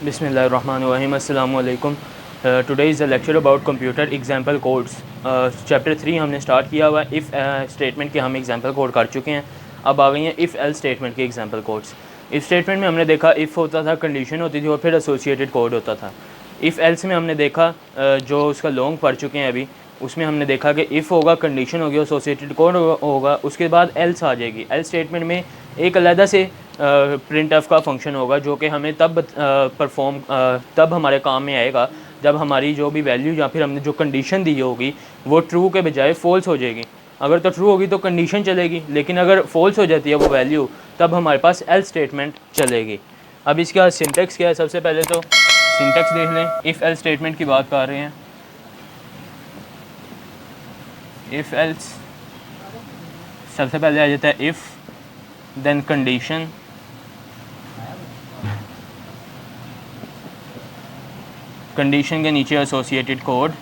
बिस्मिल्लाहिर्रहमानिर्रहीम अस्सलामु अलैकुम। Today is a lecture about computer example codes. Chapter 3 हमने स्टार्ट किया हुआ है। इफ़ स्टेटमेंट के हम एग्जांपल कोड कर चुके हैं। अब आ गई हैं इफ़ एल स्टेटमेंट के एग्जांपल कोड्स। इफ़ स्टेटमेंट में हमने देखा इफ़ होता था, कंडीशन होती थी और फिर एसोसिएटेड कोड होता था। इफ़ एल्स में हमने देखा जो उसका लॉन्ग पढ़ चुके हैं अभी, उसमें हमने देखा कि इफ़ होगा, कंडीशन होगी, एसोसिएटेड कोड होगा, उसके बाद एल्स आ जाएगी। एल स्टेटमेंट में एक अलग से प्रिंट एफ का फंक्शन होगा जो कि हमें तब हमारे काम में आएगा जब हमारी जो भी वैल्यू या फिर हमने जो कंडीशन दी होगी वो ट्रू के बजाय फ़ॉल्स हो जाएगी। अगर तो ट्रू होगी तो कंडीशन चलेगी, लेकिन अगर फ़ॉल्स हो जाती है वो वैल्यू, तब हमारे पास एल स्टेटमेंट चलेगी। अब इसका सिंटेक्स क्या है, सबसे पहले तो सिंटेक्स देख लें। इफ़ एल स्टेटमेंट की बात कर रहे हैं। इफ़ एल्स सबसे पहले आ जाता है इफ़, देन कंडीशन, कंडीशन के नीचे एसोसिएटेड कोड,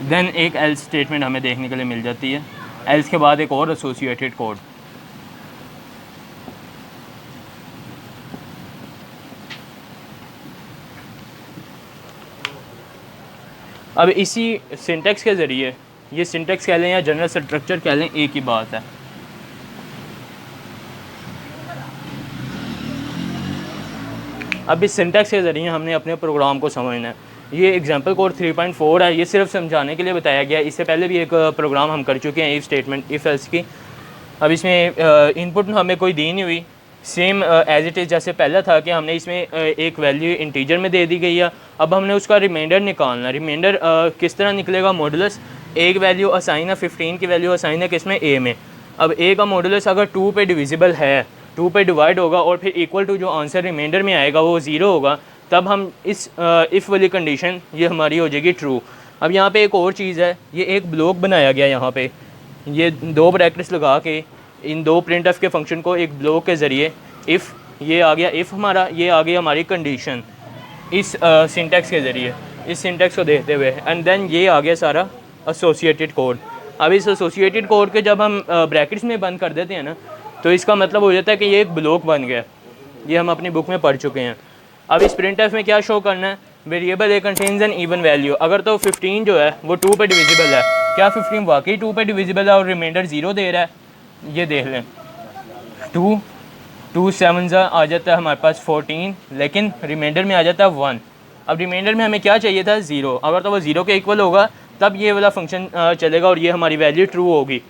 देन एक एल्स स्टेटमेंट हमें देखने के लिए मिल जाती है। एल्स के बाद एक और एसोसिएटेड कोड। अब इसी सिंटेक्स के ज़रिए, ये सिंटेक्स कह लें या जनरल स्ट्रक्चर कह लें, एक ही बात है। अब इस सिंटेक्स के ज़रिए हमने अपने प्रोग्राम को समझना है। ये एग्जांपल कोड 3.4 है, ये सिर्फ समझाने के लिए बताया गया है। इससे पहले भी एक प्रोग्राम हम कर चुके हैं इफ़ स्टेटमेंट, इफ़ एल्स की। अब इसमें इनपुट हमें कोई दी नहीं हुई, सेम एज इट इज़ जैसे पहला था कि हमने इसमें एक वैल्यू इंटीजर में दे दी गई है। अब हमने उसका रिमाइंडर निकालना। रिमाइंडर किस तरह निकलेगा? मॉडुलस, एक वैल्यू असाइन है, 15 की वैल्यू असाइन है किसमें? ए में। अब ए का मॉडुलस अगर 2 पे डिविजिबल है, 2 पे डिवाइड होगा और फिर इक्वल टू जो आंसर रिमाइंडर में आएगा वो 0 होगा, तब हम इस इफ़ वाली कंडीशन ये हमारी हो जाएगी ट्रू। अब यहाँ पे एक और चीज़ है, ये एक ब्लॉक बनाया गया यहाँ पे, ये दो ब्रैकेट्स लगा के इन दो प्रिंट एफ के फंक्शन को एक ब्लॉक के ज़रिए, इफ़ ये आ गया इफ़ हमारा, ये आ गई हमारी कंडीशन इस सिंटेक्स के ज़रिए, इस सिंटेक्स को देखते हुए, एंड देन ये आ गया सारा एसोसिएटेड कोड। अब इस एसोसिएटेड कोड के जब हम ब्रैकेट्स में बंद कर देते हैं ना, तो इसका मतलब हो जाता है कि ये एक ब्लॉक बन गया। ये हम अपनी बुक में पढ़ चुके हैं। अब इस प्रिंट एफ में क्या शो करना है? Variable a contains an even value. अगर तो 15 जो है वो 2 पे डिविजिबल है, क्या 15 वाकई 2 पे डिविजिबल है और रिमाइंडर 0 दे रहा है? ये देख लें, 2 7 आ जाता है हमारे पास 14, लेकिन रिमाइंडर में आ जाता है 1। अब रिमाइंडर में हमें क्या चाहिए था? 0। अगर तो वो 0 के इक्वल होगा तब ये वाला फंक्शन चलेगा और ये हमारी वैल्यू ट्रू होगी।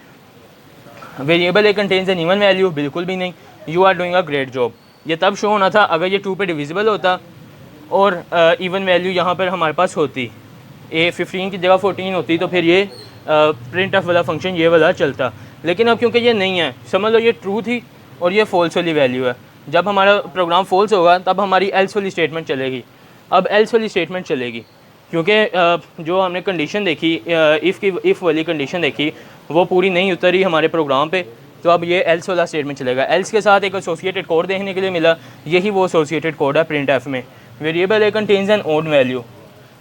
Variable a contains an even value, बिल्कुल भी नहीं। You are doing a great job, ये तब शो होना था अगर ये 2 पे डिविजिबल होता और इवन वैल्यू यहाँ पर हमारे पास होती, ए 15 की जगह 14 होती, तो फिर ये प्रिंट एफ वाला फंक्शन ये वाला चलता। लेकिन अब क्योंकि ये नहीं है, समझ लो ये ट्रू थी और ये फॉल्स वाली वैल्यू है। जब हमारा प्रोग्राम फॉल्स होगा तब हमारी एल्स वाली स्टेटमेंट चलेगी। अब एल्स वाली स्टेटमेंट चलेगी क्योंकि जो हमने कंडीशन देखी, इफ़ वाली कंडीशन देखी, वो पूरी नहीं उतरी हमारे प्रोग्राम पे, तो अब ये एल्स वाला स्टेटमेंट चलेगा। एल्स के साथ एक एसोसिएटेड कोड देखने के लिए मिला, यही वो एसोसिएटेड कोड है प्रिंट एफ में। Variable a contains an odd value.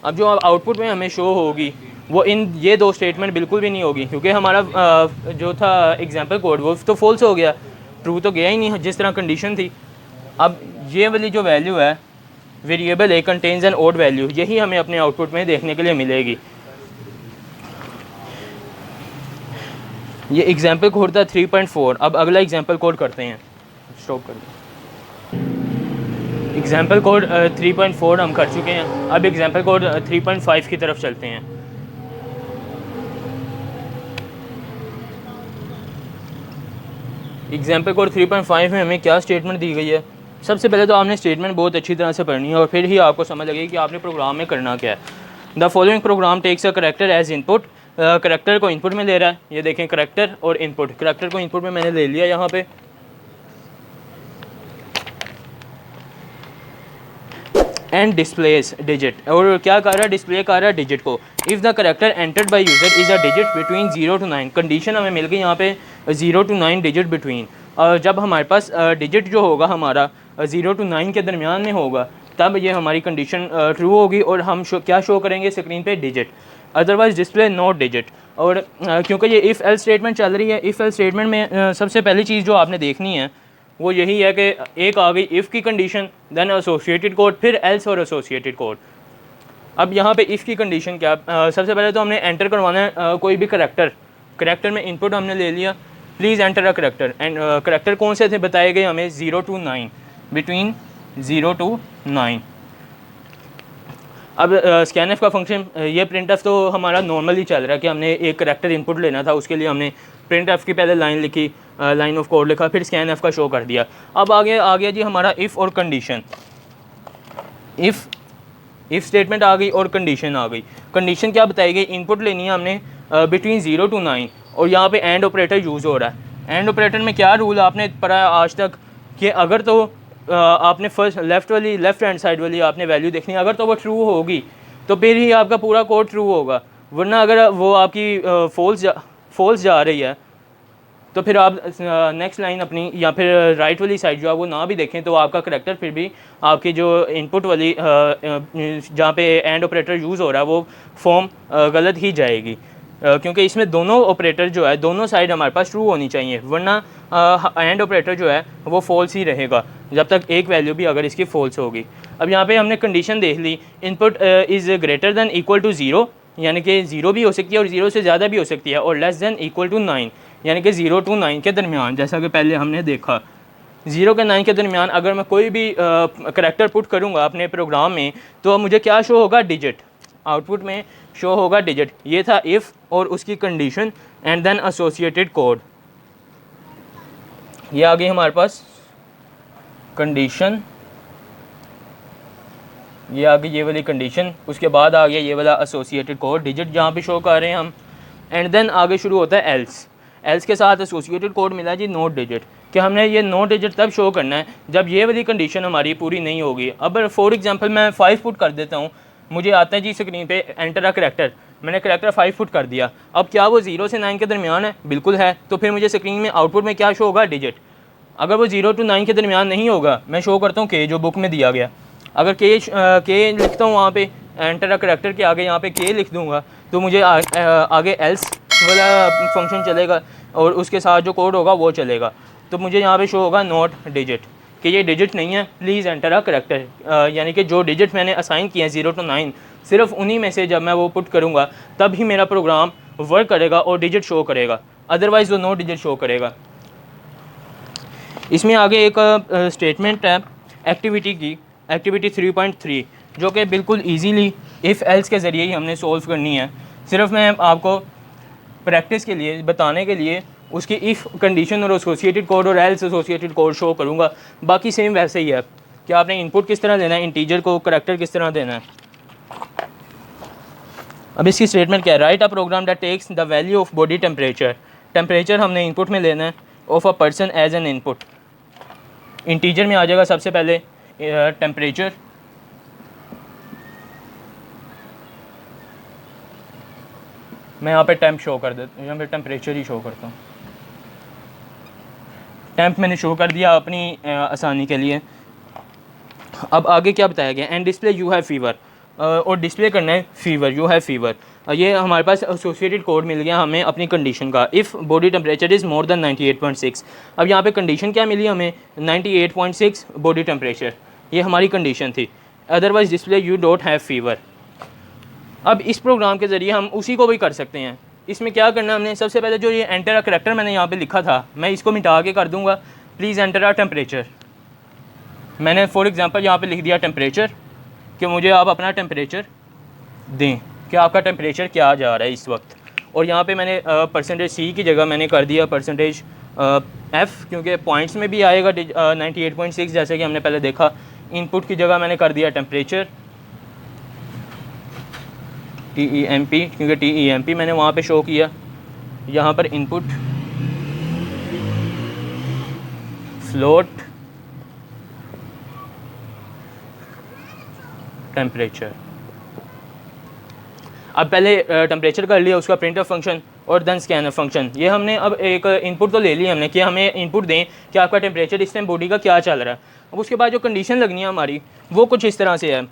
अब जो आउटपुट में हमें शो होगी वो इन ये दो स्टेटमेंट बिल्कुल भी नहीं होगी, क्योंकि हमारा जो था एग्जांपल कोड वो तो फॉल्स हो गया, ट्रू तो गया ही नहीं जिस तरह कंडीशन थी। अब ये वाली जो वैल्यू है, variable a contains an odd value, यही हमें अपने आउटपुट में देखने के लिए मिलेगी। ये एग्जांपल कोड था 3.4। अब अगला एग्जांपल कोड करते हैं, स्टॉप कर दें। एग्जांपल कोड 3.4 हम कर चुके हैं। अब एग्जांपल कोड 3.5 की तरफ चलते हैं। एग्जांपल कोड 3.5 में हमें क्या स्टेटमेंट दी गई है? सबसे पहले तो आपने स्टेटमेंट बहुत अच्छी तरह से पढ़नी है और फिर ही आपको समझ लगेगी कि आपने प्रोग्राम में करना क्या है। The following program takes a character as input. Character को इनपुट में ले रहा है, ये देखें करैक्टर और इनपुट। करैक्टर को इनपुट में मैंने ले लिया यहाँ पे, एंड डिस्प्लेस डिजिट। और क्या कर रहा है? डिस्प्ले कर रहा है डिजिट को। If the character entered by user is a digit between 0 to 9। Condition हमें मिल गई यहाँ पे 0 to 9 डिजिट बिटवीन। जब हमारे पास डिजिट जो होगा हमारा 0 to 9 के दरमियान में होगा, तब ये हमारी कंडीशन ट्रू होगी और हम क्या शो करेंगे स्क्रीन पे? Digit. Otherwise display not digit. और क्योंकि ये इफ़ एल्स स्टेटमेंट चल रही है, इफ़ एल्स स्टेटमेंट में सबसे पहली चीज़ जो आपने देखनी है वो यही है कि एक आ गई इफ़ की कंडीशन, देन एसोसिएटेड कोड, फिर एल्स और एसोसिएटेड कोड। अब यहाँ पे इफ़ की कंडीशन क्या, सबसे पहले तो हमने एंटर करवाना है कोई भी करैक्टर में इनपुट हमने ले लिया, please enter a character, and character कौन से थे बताए गए हमें 0 to 9, बिटवीन 0 to 9। अब स्कैनएफ का फंक्शन, ये प्रिंटएफ तो हमारा नॉर्मल ही चल रहा है कि हमने एक करैक्टर इनपुट लेना था, उसके लिए हमने प्रिंटएफ की पहले लाइन लिखी, लाइन ऑफ कोड लिखा, फिर स्कैनएफ का शो कर दिया। अब आगे आ गया जी हमारा इफ़ और कंडीशन। इफ़ स्टेटमेंट आ गई और कंडीशन आ गई। कंडीशन क्या बताई गई, इनपुट लेनी है हमने बिटवीन 0 to 9, और यहाँ पे एंड ऑपरेटर यूज़ हो रहा है। एंड ऑपरेटर में क्या रूल आपने पढ़ा है आज तक कि अगर तो आपने फर्स्ट लेफ़्ट हैंड साइड वाली आपने वैल्यू देखनी है, अगर तो वो ट्रू होगी तो फिर ही आपका पूरा कोड ट्रू होगा, वरना अगर वो आपकी फॉल्स जा रही है तो फिर आप नेक्स्ट लाइन अपनी या फिर राइट वाली साइड जो है वो ना भी देखें तो आपका करैक्टर फिर भी आपकी जो इनपुट वाली जहाँ पे एंड ऑपरेटर यूज़ हो रहा है वो फॉर्म गलत ही जाएगी, क्योंकि इसमें दोनों ऑपरेटर जो है दोनों साइड हमारे पास ट्रू होनी चाहिए, वरना एंड ऑपरेटर जो है वो फॉल्स ही रहेगा जब तक एक वैल्यू भी अगर इसकी फॉल्स होगी। अब यहाँ पे हमने कंडीशन देख ली, input is greater than equal to 0, यानी कि 0 भी हो सकती है और 0 से ज़्यादा भी हो सकती है, और लेस दैन इक्वल टू 9, यानी कि 0 to 9 के दरमियान, जैसा कि पहले हमने देखा 0 के 9 के दरमियान अगर मैं कोई भी करैक्टर पुट करूँगा अपने प्रोग्राम में तो मुझे क्या शो होगा, डिजिट, आउटपुट में शो होगा डिजिट। ये था इफ़ और उसकी condition, and then associated code. ये आ गई हमारे पास कंडीशन, ये आ गई ये वाली कंडीशन, उसके बाद आ गया ये वाला एसोसिएटेड कोड, डिजिट जहाँ पे शो कर रहे हैं हम, एंड देन आगे शुरू होता है एल्स। एल्स के साथ एसोसिएटेड कोड मिला जी नोट डिजिट, कि हमने ये नोट डिजिट तब शो करना है जब ये वाली कंडीशन हमारी पूरी नहीं होगी। अब फॉर एग्जांपल मैं 5 पुट कर देता हूँ, मुझे आता है जी स्क्रीन पे एंटर अ करैक्टर, मैंने करैक्टर 5 पुट कर दिया, अब क्या वो 0 से 9 के दरमियान है, बिल्कुल है, तो फिर मुझे स्क्रीन में आउटपुट में क्या शो होगा, डिजिट। अगर वो 0 to 9 के दरमियान नहीं होगा, मैं शो करता हूँ के, जो बुक में दिया गया, अगर के लिखता हूँ वहाँ पे एंटर अ करैक्टर के आगे यहाँ पे के लिख दूँगा तो मुझे आगे एल्स वाला फंक्शन चलेगा और उसके साथ जो कोड होगा वो चलेगा, तो मुझे यहाँ पे शो होगा नोट डिजिट कि ये डिजिट नहीं है, प्लीज़ एंटर अ करैक्टर, यानी कि जो डिजिट मैंने असाइन किए हैं 0 to 9 सिर्फ उन्हीं में से जब मैं वो पुट करूँगा तब ही मेरा प्रोग्राम वर्क करेगा और डिजिट शो करेगा, अदरवाइज़ वो नो डिजिट शो करेगा। इसमें आगे एक स्टेटमेंट है एक्टिविटी की, एक्टिविटी 3.3, जो कि बिल्कुल इजीली इफ़ एल्स के ज़रिए ही हमने सोल्व करनी है। सिर्फ मैं आपको प्रैक्टिस के लिए बताने के लिए उसकी इफ़ कंडीशन और एसोसिएटेड कोड और एल्स एसोसिएटेड कोड शो करूँगा, बाकी सेम वैसे ही है कि आपने इनपुट किस तरह देना है, इंटीजर को करैक्टर किस तरह देना है। अब इसकी स्टेटमेंट क्या है, write a program that takes the value of body temperature, temperature हमने इनपुट में लेना है, of a person as an input, integer में आ जाएगा सबसे पहले टेम्परेचर, मैं यहाँ पे टेम्प शो कर देता हूँ, यहाँ पे टेम्परेचर ही शो करता हूँ, टेम्प मैंने शो कर दिया अपनी आसानी के लिए। अब आगे क्या बताया गया, and display you have fever, और डिस्प्ले करना है फीवर, यू हैव फीवर, ये हमारे पास एसोसिएटेड कोड मिल गया हमें अपनी कंडीशन का, if body temperature is more than 98.6। अब यहाँ पे कंडीशन क्या मिली हमें, 98.6 बॉडी टेम्परेचर, ये हमारी कंडीशन थी, otherwise display you don't have fever. अब इस प्रोग्राम के ज़रिए हम उसी को भी कर सकते हैं। इसमें क्या करना है हमने, सबसे पहले जो ये एंटर अ करैक्टर मैंने यहाँ पे लिखा था मैं इसको मिटा के कर दूँगा, प्लीज़ एंटर अ टेम्परेचर, मैंने फॉर एग्जांपल यहाँ पे लिख दिया टेम्परेचर, कि मुझे आप अपना टेम्परेचर दें कि आपका टेम्परेचर क्या जा रहा है इस वक्त, और यहाँ पे मैंने परसेंटेज सी की जगह मैंने कर दिया परसेंटेज एफ़, क्योंकि पॉइंट्स में भी आएगा 98.6 जैसे कि हमने पहले देखा। इनपुट की जगह मैंने कर दिया टेम्परेचर TEMP, क्योंकि TEMP मैंने वहाँ पे शो किया, यहाँ पर इनपुट फ्लोट टेम्परेचर। अब पहले टेम्परेचर कर लिया, उसका प्रिंटफ फंक्शन और देन स्कैनफ फंक्शन। ये हमने अब एक इनपुट तो ले ली हमने कि हमें इनपुट दें कि आपका टेम्परेचर इस टाइम बॉडी का क्या चल रहा है। अब उसके बाद जो कंडीशन लगनी है हमारी वो कुछ इस तरह से है।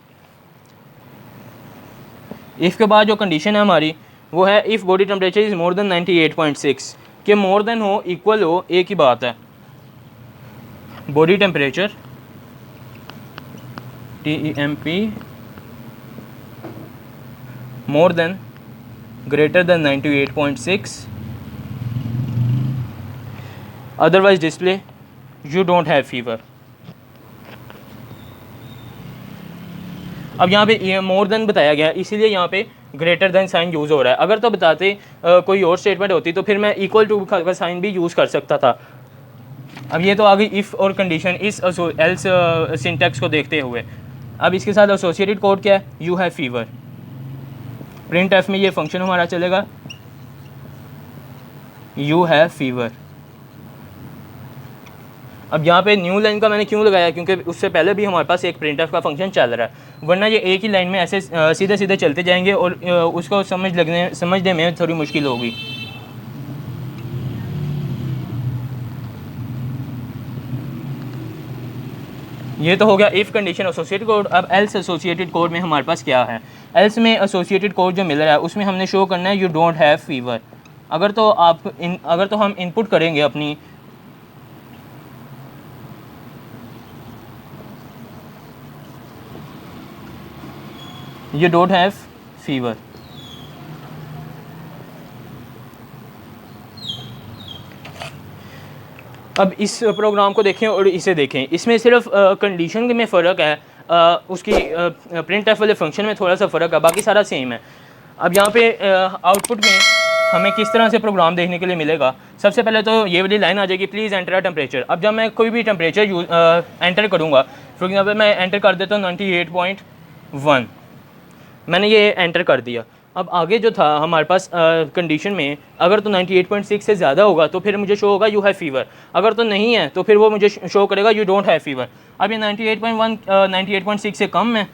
इसके बाद जो कंडीशन है हमारी वो है if body temperature is more than 98.6, कि मोर देन हो, इक्वल हो, एक ही बात है। Body temperature TEMP more than greater than 98.6, otherwise display you don't have fever. अब यहाँ पे ये मोर देन बताया गया, इसीलिए यहाँ पे ग्रेटर देन साइन यूज़ हो रहा है। अगर तो बताते कोई और स्टेटमेंट होती तो फिर मैं इक्वल टू का साइन भी यूज़ कर सकता था। अब ये तो आ गई इफ़ और कंडीशन इस एल्स सिंटैक्स को देखते हुए। अब इसके साथ एसोसिएटेड कोड क्या है, you have fever. Print f में ये फंक्शन हमारा चलेगा, यू हैव फीवर। अब यहाँ पे न्यू लाइन का मैंने क्यों लगाया, क्योंकि उससे पहले भी हमारे पास एक प्रिंट एफ का फंक्शन चल रहा है, वरना ये एक ही लाइन में ऐसे सीधे सीधे चलते जाएंगे और उसको समझने में थोड़ी मुश्किल होगी। ये तो हो गया इफ़ कंडीशन एसोसिएटेड कोड। अब एल्स एसोसिएटेड कोड में हमारे पास क्या है, एल्स में एसोसिएटेड कोड जो मिल रहा है उसमें हमने शो करना है यू डोंट हैव फीवर। अगर तो हम इनपुट करेंगे अपनी यू डोंट हैव फीवर, अब इस प्रोग्राम को देखें और इसे देखें, इसमें सिर्फ कंडीशन में फ़र्क है, उसकी प्रिंट एफ वाले फंक्शन में थोड़ा सा फ़र्क है, बाकी सारा सेम है। अब यहाँ पे आउटपुट में हमें किस तरह से प्रोग्राम देखने के लिए मिलेगा, सबसे पहले तो ये वाली लाइन आ जाएगी प्लीज़ एंटर अ टेम्परेचर। अब जब मैं कोई भी टेम्परेचर एंटर करूँगा, फॉर एग्जांपल मैं एंटर कर देता हूँ 98.1, मैंने ये एंटर कर दिया। अब आगे जो था हमारे पास कंडीशन में, अगर तो 98.6 से ज़्यादा होगा तो फिर मुझे शो होगा यू हैव फीवर, अगर तो नहीं है तो फिर वो मुझे शो करेगा यू डोंट हैव फीवर। अब ये 98.1 98.6 से कम है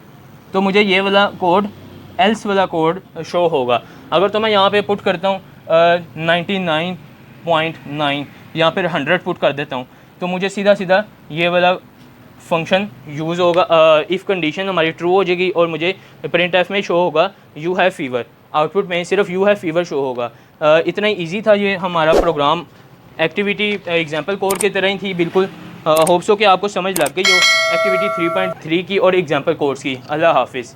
तो मुझे ये वाला कोड एल्स वाला कोड शो होगा। अगर तो मैं यहाँ पे पुट करता हूँ 99.9 या फिर 100 पुट कर देता हूँ तो मुझे सीधा सीधा ये वाला फंक्शन यूज़ होगा। इफ़ कंडीशन हमारी ट्रू हो जाएगी और मुझे प्रिंट एफ में शो होगा यू हैव फीवर, आउटपुट में सिर्फ यू हैव फीवर शो होगा। इतना ही इजी था ये हमारा प्रोग्राम, एक्टिविटी एग्जांपल कोड की तरह ही थी बिल्कुल। होप्स हो कि आपको समझ लग गई हो एक्टिविटी 3.3 की और एग्जांपल कोड्स की। अल्लाह हाफिज़।